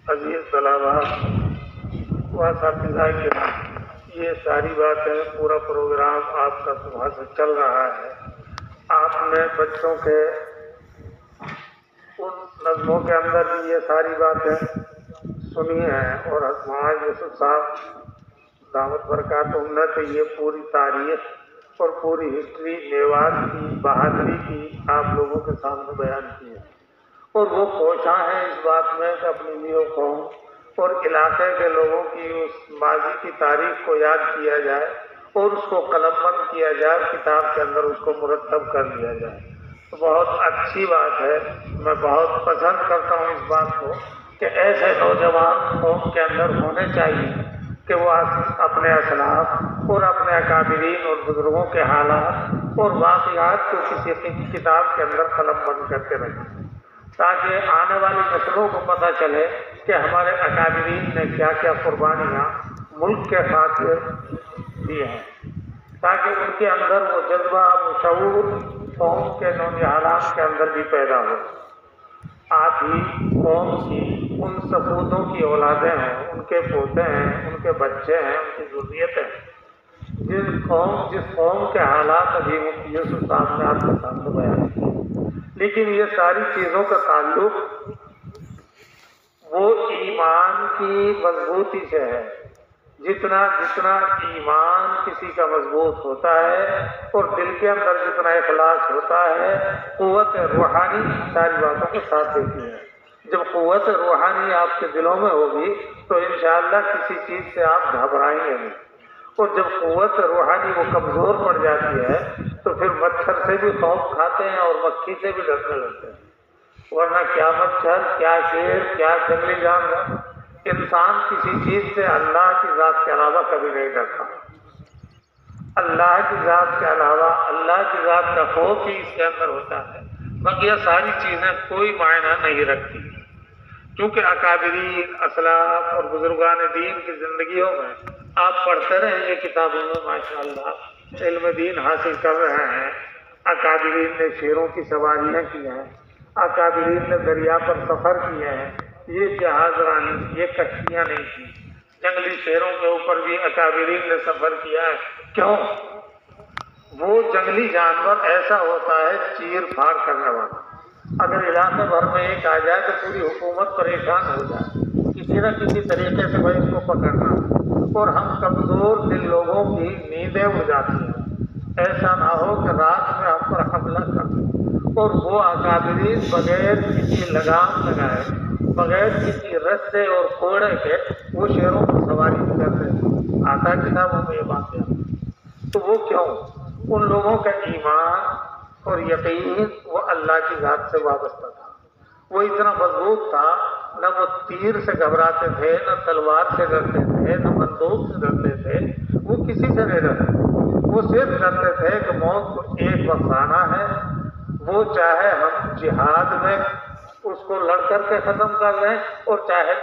عزیز طلباء و اساتذہ کرام، یہ ساری باتیں، پورا پروگرام آپ کا صبح سے چل رہا ہے۔ آپ نے بچوں کے ان نظموں کے اندر بھی یہ ساری باتیں سنی ہیں، اور معاذ یوسف صاحب دعوت برکاتہم نے تو یہ پوری تاریخ اور پوری ہسٹری میوات کی بہادری کی آپ لوگوں کے سامنے بیان کی ہے، اور وہ کوشاں ہیں اس بات میں کہ اپنی نیو قوم اور علاقے کے لوگوں کی اس ماضی کی تاریخ کو یاد کیا جائے اور اس کو قلم بند کیا جائے، کتاب کے اندر اس کو مرتب کر لیا جائے۔ تو بہت اچھی بات ہے، میں بہت پسند کرتا ہوں اس بات کو کہ ایسے نوجوان قوم کے اندر ہونے چاہیے کہ وہ اپنے اسلاف اور اپنے اکابرین اور بزرگوں کے حالات اور واقعات کو کسی کتاب کے اندر قلم بند کر کے رکھیں، تاکہ آنے والی نسلوں کو پتہ چلے کہ ہمارے اکابرین نے کیا کیا قربانیاں ملک کے خاطر دی ہیں، تاکہ ان کے اندر وہ جذبہ، وہ شعور قوم کے نوجوانوں کے اندر بھی پیدا ہو۔ آپ ہی قوم کی ان سپوتوں کی اولادیں ہیں، ان کے پوتے ہیں، ان کے بچے ہیں، ان کی ذریتیں ہیں، جس قوم کے حالات ابھی یوسف صاحب نے آپ کے سامنے بیان کیے۔ لیکن یہ ساری چیزوں کا تعلق وہ ایمان کی مضبوطی سے ہے۔ جتنا ایمان کسی کا مضبوط ہوتا ہے اور دل کے اندر جتنا اخلاص ہوتا ہے، قوت روحانی ساری باتوں کے ساتھ دیتی ہے۔ جب قوت روحانی آپ کے دلوں میں ہوگی تو انشاءاللہ کسی چیز سے آپ گھبرائیں گے نہیں، اور جب قوت روحانی وہ کمزور پڑ جاتی ہے تو پھر مچھر سے بھی خوف کھاتے ہیں اور مکھی سے بھی ڈرنے لگتے ہیں، ورنہ کیا مچھر، کیا شیر، کیا جنگلی جانور، انسان کسی چیز سے اللہ کی ذات کے علاوہ کبھی نہیں ڈرتا۔ اللہ کی ذات کے علاوہ اللہ کی ذات کا خوف ہی اس کے اندر ہوتا ہے، باقی یہ ساری چیزیں کوئی معنی نہیں رکھتی، کیونکہ اکابرین، اسلاف اور بزرگان دین کی زندگیوں میں آپ پڑھتے رہے یہ کتابوں میں ماشاءاللہ علم دین حاصل کر رہے ہیں۔ اکابرین نے شیروں کی سواریاں کی ہیں، اکابرین نے دریا پر سفر کیے ہیں، یہ جہاز رانی، یہ کشتیاں نہیں کی، جنگلی شیروں کے اوپر بھی اکابرین نے سفر کیا ہے۔ کیوں؟ وہ جنگلی جانور ایسا ہوتا ہے چیر پھاڑ کرنے والا، اگر علاقے بھر میں ایک آ جائے تو پوری حکومت پریشان ہو جائے، کسی نہ کسی طریقے سے بھائی اس کو پکڑنا، اور ہم کمزور دل لوگوں کی نیندیں اڑ جاتی ہیں، ایسا نہ ہو کہ رات میں ہم پر حملہ کر دیں۔ اور وہ اکابرین بغیر کسی لگام لگائے، بغیر کسی رستے اور کوڑے کے وہ شیروں پر سواری کرتے ہیں، آتا کتابوں میں یہ بات ہے۔ تو وہ کیوں؟ ان لوگوں کا ایمان اور یقین وہ اللہ کی ذات سے وابستہ تھا، وہ اتنا مضبوط تھا، نہ وہ تیر سے گھبراتے تھے، نہ تلوار سے ڈرتے تھے، نہ بندوق سے ڈرتے تھے، وہ کسی سے نہیں ڈرتے، وہ صرف ڈرتے تھے کہ موت کو ایک وقت آنا ہے، وہ چاہے ہم جہاد میں اس کو لڑ کر کے ختم کر لیں اور چاہے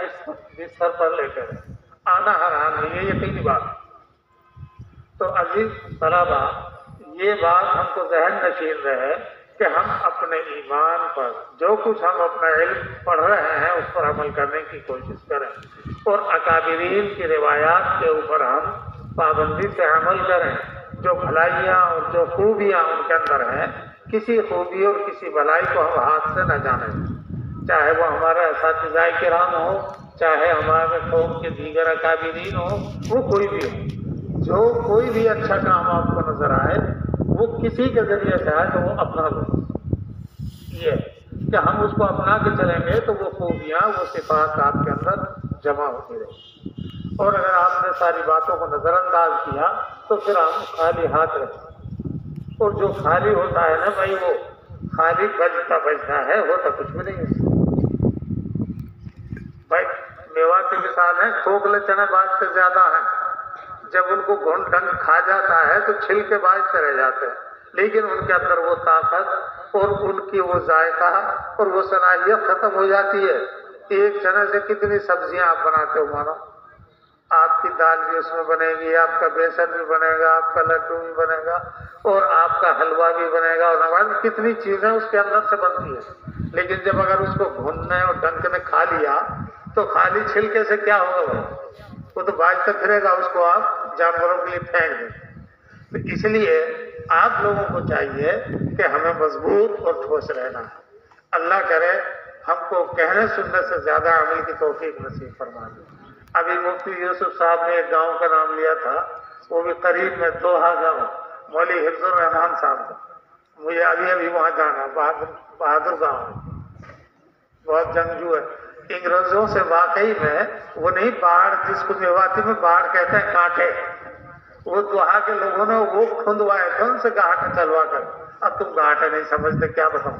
بستر پر لے کر آنا حرام ہے، یہ یقینی بات ہے۔ تو عزیز طلباء، یہ بات ہم کو ذہن نشین رہے کہ ہم اپنے ایمان پر جو کچھ ہم اپنا علم پڑھ رہے ہیں اس پر عمل کرنے کی کوشش کریں، اور اکابرین کی روایات کے اوپر ہم پابندی سے عمل کریں، جو بھلائیاں اور جو خوبیاں ان کے اندر ہیں، کسی خوبی اور کسی بھلائی کو ہم ہاتھ سے نہ جانیں، چاہے وہ ہمارے اساتذہ کرام ہو، چاہے ہمارے قوم کے دیگر اکابرین ہو، وہ کوئی بھی ہو، جو کوئی بھی اچھا کام آپ کو نظر آئے وہ کسی کے ذریعے سے آئے تو وہ اپنا لو، یہ کہ ہم اس کو اپنا کے چلیں گے تو وہ خوبیاں، وہ صفات آپ کے اندر جمع ہوتی رہیں، اور اگر آپ نے ساری باتوں کو نظر انداز کیا تو پھر ہم خالی ہاتھ رہیں، اور جو خالی ہوتا ہے نا بھائی وہ خالی بجتا ہے، ہوتا کچھ بھی نہیں ہے۔ بھائی میوہ کی مثال ہے، کھوکھلے چنے باز سے زیادہ ہیں، جب ان کو گھونٹ ڈنگ کھا جاتا ہے تو چھلکے باجتے رہ جاتے ہیں، لیکن ان کے اندر وہ طاقت اور ان کی وہ ذائقہ اور وہ صلاحیت ختم ہو جاتی ہے۔ ایک چنے سے کتنی سبزیاں آپ بناتے ہو مانو، آپ کی دال بھی اس میں بنے گی، آپ کا بیسن بھی بنے گا، آپ کا لڈو بھی بنے گا، اور آپ کا حلوہ بھی بنے گا، اور کتنی چیزیں اس کے اندر سے بنتی ہیں، لیکن جب اگر اس کو بھوننے اور ڈنک میں کھا کھا لیا تو خالی چھلکے سے کیا ہوگا بھائی؟ وہ تو بھاگتا پھرے گا، اس کو آپ جانوروں کے لیے پھینک دیں۔ تو اس لیے آپ لوگوں کو چاہیے کہ ہمیں مضبوط اور ٹھوس رہنا ہے۔ اللہ کرے ہم کو کہنے سننے سے زیادہ عمل کی توفیق نصیب فرما دے۔ ابھی مفتی یوسف صاحب نے ایک گاؤں کا نام لیا تھا، وہ بھی قریب میں دوحہ گاؤں، مولوی حفظ الرحمان صاحب کا۔ مجھے ابھی وہاں جانا، بہادر گاؤں بہت جنگجو ہے انگریزوں سے۔ واقعی میں وہ نہیں باڑ جس کو میواتی میں باڑ کہتے ہیں، کانٹے، وہ دوحہ کے لوگوں نے وہ کھندوائے تھے ان سے گھاٹے چلوا کر۔ اب تم گھاٹے نہیں سمجھتے، کیا بتاؤں؟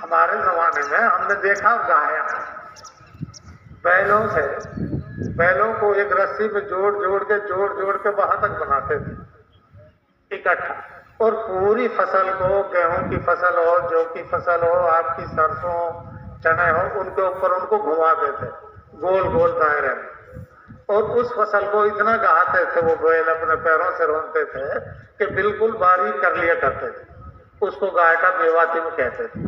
ہمارے زمانے میں ہم نے دیکھا اور گایا بیلوں سے، بیلوں کو ایک رسی میں جوڑ کے وہاں تک بناتے تھے اکٹھا، اور پوری فصل کو، گیہوں کی فصل ہو، جو کی فصل ہو، آپ کی سرسوں چنے ہو، ان کے اوپر ان کو گھماتے تھے گول گول دائرے میں، اور اس فصل کو اتنا گہاتے تھے وہ بیل، اپنے پیروں سے رونتے تھے کہ بالکل باریک کر لیا کرتے تھے۔ اس کو گائٹا میواتی میں کہتے تھے،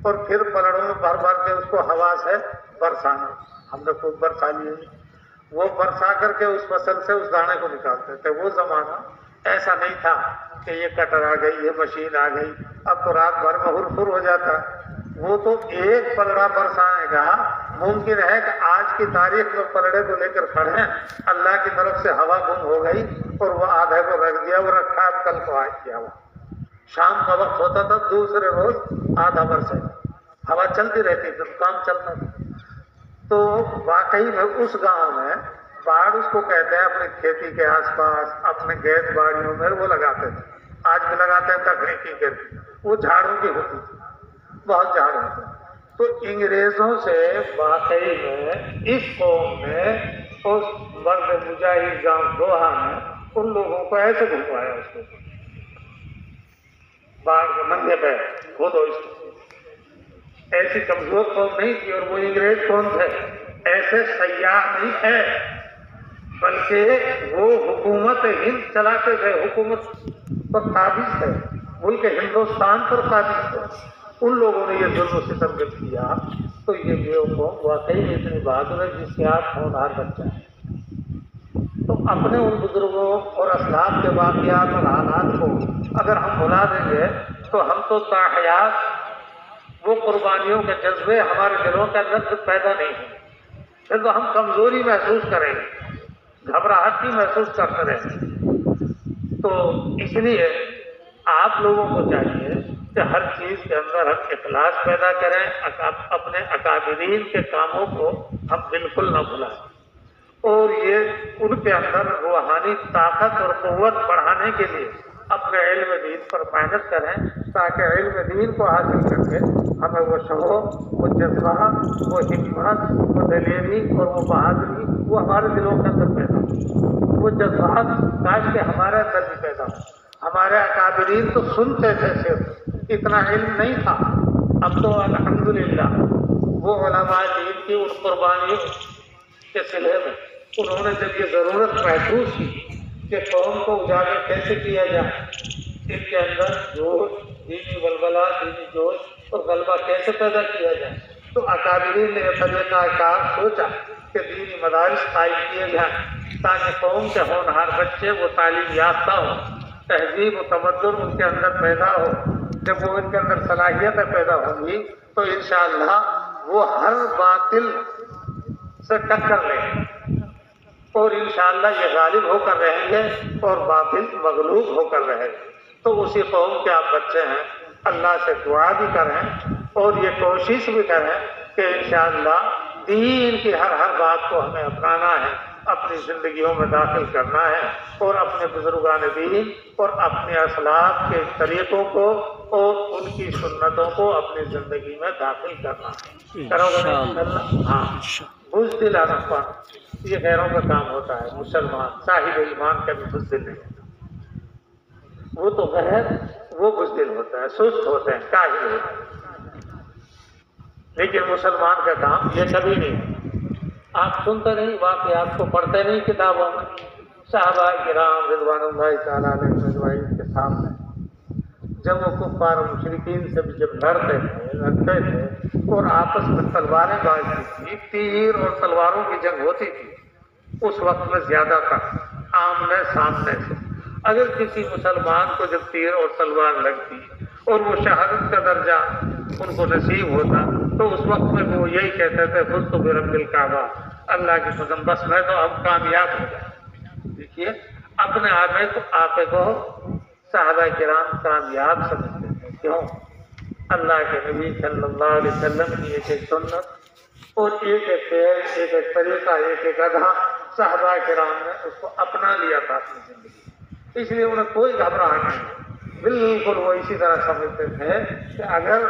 اور پھر پلڑوں میں بھر کے اس کو ہوا سے برسانا۔ ہم نے خوب برسا لیے، وہ برسا کر کے اس فصل سے اس دانے کو نکالتے تھے۔ وہ زمانہ ایسا نہیں تھا کہ یہ کٹر آ گئی، یہ مشین آ گئی، اب تو رات بھر میں ہر ہو جاتا ہے۔ وہ تو ایک پلڑا برسائے گا، ممکن ہے کہ آج کی تاریخ میں پلڑے کو لے کر کھڑے ہیں، اللہ کی طرف سے ہوا گم ہو گئی اور وہ آدھے کو رکھ دیا، وہ رکھا اب کل کو آج کیا ہوا۔ شام کا وقت ہوتا تھا، دوسرے روز آدھا برسے ہوا چلتی رہتی تھی، کام چلتا تھا۔ تو واقعی میں اس گاؤں میں باڑ اس کو کہتے ہیں، اپنی کھیتی کے آس پاس، اپنے گیت باڑیوں میں وہ لگاتے تھے، آج بھی لگاتے ہیں تکنیکی کے، وہ جھاڑوں کی ہوتی تھی، بہت جھاڑ ہوتے۔ تو انگریزوں سے واقعی میں اس قوم نے، اس مرد مجاہد گاؤں دوحہ میں ان لوگوں کو ایسے گھموایا، اس کو باڑ کے ننگے پہ کھودو، اس کو ایسی کمزور قوم نہیں تھی، اور وہ انگریز کون تھے؟ ایسے سیاح نہیں تھے، بلکہ وہ حکومت ہند چلاتے تھے، حکومت پر قابض تھے، ملک ہندوستان پر قابض تھے۔ ان لوگوں نے یہ ظلم و ستم جب کیا تو یہ قوم واقعی میں اتنی بہادر ہے جس کے آپ ہونہار بچہ ہے۔ تو اپنے ان بزرگوں اور اسلاف کے واقعات اور حالات کو اگر ہم بھلا دیں گے تو ہم تو تاحیات وہ قربانیوں کے جذبے ہمارے دلوں کے اندر پیدا نہیں ہوں، پھر تو ہم کمزوری محسوس کریں گے، گھبراہٹ بھی محسوس کرتے رہیں گے۔ تو اس لیے آپ لوگوں کو چاہیے کہ ہر چیز کے اندر ہم اخلاص پیدا کریں، اپنے اکابرین کے کاموں کو ہم بالکل نہ بھلائیں، اور یہ ان کے اندر روحانی طاقت اور قوت بڑھانے کے لیے اپنے علم دین پر محنت کریں، تاکہ علم دین کو حاصل کر کے ہمیں وہ شوق، وہ جذبہ، وہ ہمت، وہ دلیری اور وہ بہادری وہ ہمارے دلوں کے اندر پیدا ہو، وہ جذبات کاش کہ ہمارے اندر بھی پیدا ہو۔ ہمارے اکابرین تو سنتے تھے، صرف اتنا علم نہیں تھا۔ اب تو الحمدللہ وہ علماء دین کی ان قربانیوں کے صلے میں انہوں نے جب یہ ضرورت محسوس کی کہ قوم کو اجاگر کیسے کیا جائے، ان کے اندر جوش، دینی ولولہ، دینی جوش اور غلبہ کیسے پیدا کیا جائے، تو اکابرین نے یہ طریقہ کار سوچا کہ دینی مدارس قائم کیے جائیں تاکہ قوم کے ہونہار بچے وہ تعلیم یافتہ ہوں، تہذیب و تمدن ان کے اندر پیدا ہو۔ جب وہ ان کے اندر صلاحیتیں پیدا ہوں گی تو انشاءاللہ وہ ہر باطل سے ٹکر لیں گے، اور انشاءاللہ یہ غالب ہو کر رہیں گے اور باطل مغلوب ہو کر رہے گا۔ تو اسی قوم کے آپ بچے ہیں، اللہ سے دعا بھی کریں اور یہ کوشش بھی کریں کہ انشاءاللہ دین کی ہر بات کو ہمیں اپنانا ہے، اپنی زندگیوں میں داخل کرنا ہے، اور اپنے بزرگان دین اور اپنے اسلاف کے طریقوں کو اور ان کی سنتوں کو اپنی زندگی میں داخل کرنا ہے۔ کرو گے انشاءاللہ؟ ہاں، بزدل رکھنا یہ غیروں کا کام ہوتا ہے، مسلمان صاحب ایمان کا بھی بزدل نہیں ہوتا، وہ تو غیر وہ بزدل ہوتا ہے، سست ہوتے ہیں، کاہل ہوتے ہیں، لیکن مسلمان کا کام یہ کبھی نہیں۔ آپ سنتے نہیں، واقعات کو پڑھتے نہیں کتابوں میں، صحابہ کرام رضوان اللہ تعالیٰ علیہ اجمعین کے سامنے جب وہ کفار و مشرکین سے بھی جب لڑتے تھے اور آپس میں تلواریں بازی تھی، تیر اور تلواروں کی جنگ ہوتی تھی اس وقت میں زیادہ تر آمنے سامنے سے۔ اگر کسی مسلمان کو جب تیر اور تلوار لگتی اور وہ شہادت کا درجہ ان کو نصیب ہوتا تو اس وقت میں وہ یہی کہتے تھے فزت برب الکعبہ، اللہ کی قسم بس میں تو اب کامیاب ہو گیا۔ دیکھیے اپنے آپ کو صحابہ کرام کامیاب سمجھتے تھے، کیوں؟ اللہ کے نبی صلی اللہ علیہ وسلم کی ایک ایک سنت اور ایک ایک فعل، ایک ایک طریقہ، ایک ایک ادا صحابہ کرام نے اس کو اپنا لیا تھا اپنی زندگی، اس لیے انہیں کوئی گھبراہٹ نہیں، بالکل وہ اسی طرح سمجھتے تھے کہ اگر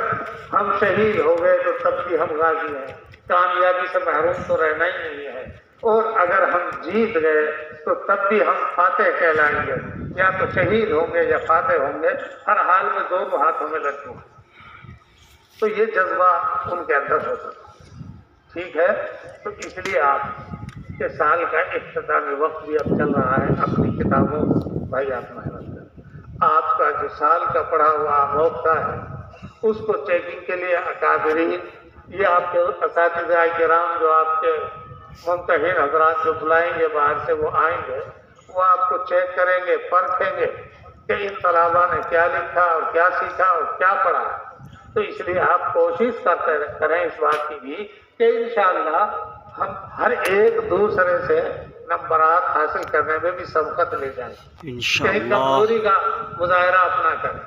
ہم شہید ہو گئے تو تب بھی ہم غازی ہیں، کامیابی سے محروم تو رہنا ہی نہیں ہے، اور اگر ہم جیت گئے تو تب بھی ہم فاتح کہلائیں گے، یا تو شہید ہوں گے یا فاتح ہوں گے، ہر حال میں دونوں ہاتھوں میں لڈو۔ تو یہ جذبہ ان کے اندر ہوتا تھا، ٹھیک ہے؟ تو اس لیے آپ کے سال کا اختتامی وقت بھی اب چل رہا ہے، اپنی کتابوں بھائی آپ محنت کریں، آپ کا جو سال کا پڑھا ہوا موقع ہے اس کو چیکنگ کے لیے اکابرین، یہ آپ کے اساتذہ کرام جو آپ کے ممتحن حضرات جو بلائیں گے باہر سے، وہ آئیں گے، وہ آپ کو چیک کریں گے، پرکھیں گے کہ ان طلباء نے کیا لکھا اور کیا سیکھا اور کیا پڑھا۔ تو اس لیے آپ کوشش کریں اس بات کی بھی کہ انشاءاللہ ہم ہر ایک دوسرے سے نمبرات حاصل کرنے میں بھی سبقت لے جائیں، کہیں کمزوری کا مظاہرہ اپنا کریں،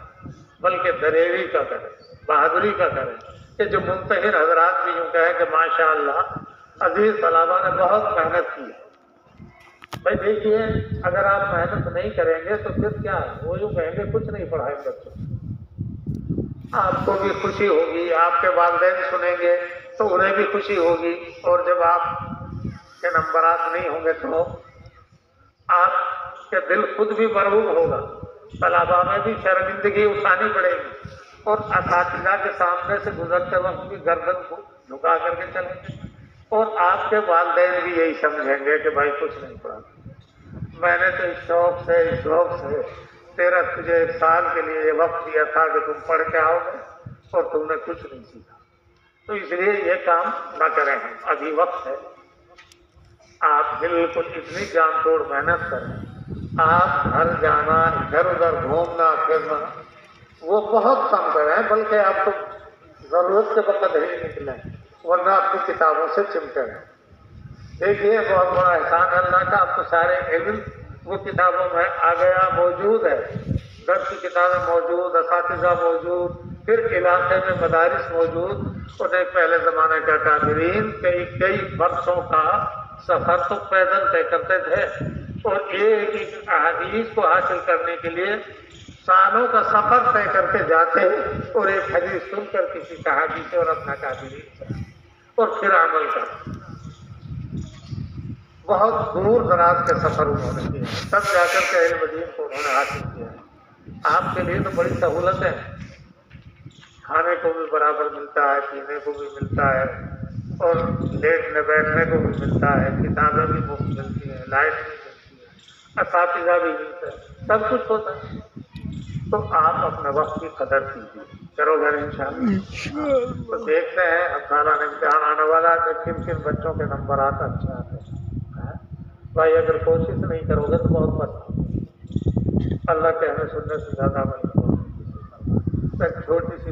بلکہ دلیری کا کریں، بہادری کا کریں، کہ جو ممتحن حضرات بھی یوں کہیں کہ ماشاءاللہ عزیز طلباء نے بہت محنت کی ہے۔ بھائی دیکھیے اگر آپ محنت نہیں کریں گے تو پھر کیا ہے، وہ یوں کہیں گے کچھ نہیں پڑھائے بچوں، آپ کو بھی خوشی ہوگی، آپ کے والدین سنیں گے تو انہیں بھی خوشی ہوگی، اور جب آپ کے نمبرات نہیں ہوں گے تو آپ کے دل خود بھی مرعوب ہوگا، طلباء میں بھی شرمندگی اٹھانی پڑے گی، اور اساتذہ کے سامنے سے گزرتے وقت بھی گردن کو جھکا کر کے چلیں گے، اور آپ کے والدین بھی یہی سمجھیں گے کہ بھائی کچھ نہیں پڑھا، میں نے تو اس شوق سے تجھے ایک سال کے لیے یہ وقت دیا تھا کہ تم پڑھ کے آؤ گے اور تم نے کچھ نہیں سیکھا۔ تو اس لیے یہ کام نہ کریں، ہم ابھی وقت ہے، آپ بالکل اتنی جان توڑ محنت کریں، آپ گھر جانا، ادھر ادھر گھومنا پھرنا وہ بہت کم کریں، بلکہ آپ کو ضرورت کے وقت ہی نکلیں، ورنہ اپنی کتابوں سے چمٹے رہیں۔ دیکھیے بہت بڑا احسان ہے اللہ کا، آپ کو سارے علم وہ کتابوں میں آ گیا، موجود ہے، درس کی کتابیں موجود، اساتذہ موجود، پھر علاقے میں مدارس موجود، اور ایک پہلے زمانے کا اکابرین کئی برسوں کا سفر تو پیدل طے کرتے تھے، اور ایک ایک احادیث کو حاصل کرنے کے لیے سالوں کا سفر طے کر کے جاتے، اور ایک حدیث سن کر کسی صحابی سے اور اپنا اکابرین سے، اور پھر عمل کرتے، بہت دور دراز کے سفر انہوں نے کیے ہیں، تب جا کر کے علم دین کو انہوں نے حاصل کیا ہے۔ آپ کے لیے تو بڑی سہولت ہے، کھانے کو بھی برابر ملتا ہے، پینے کو بھی ملتا ہے، اور لیٹنے بیٹھنے کو بھی ملتا ہے، کتابیں بھی مفت ملتی ہیں، لائٹ بھی ملتی ہے، اساتذہ بھی ملتے ہیں، سب کچھ ہوتا ہے۔ تو آپ اپنے وقت کی قدر کیجیے، کرو گے انشاءاللہ۔ تو دیکھتے ہیں اب سالانہ امتحان آنے والا ہے تو کن کن بچوں کے نمبرات اچھے آتے ہیں۔ بھائی اگر کوشش نہیں کرو گے تو بہت پچھتاؤ، اللہ کے ہمیں سننے سے زیادہ عمل کرو۔ ایک چھوٹی سی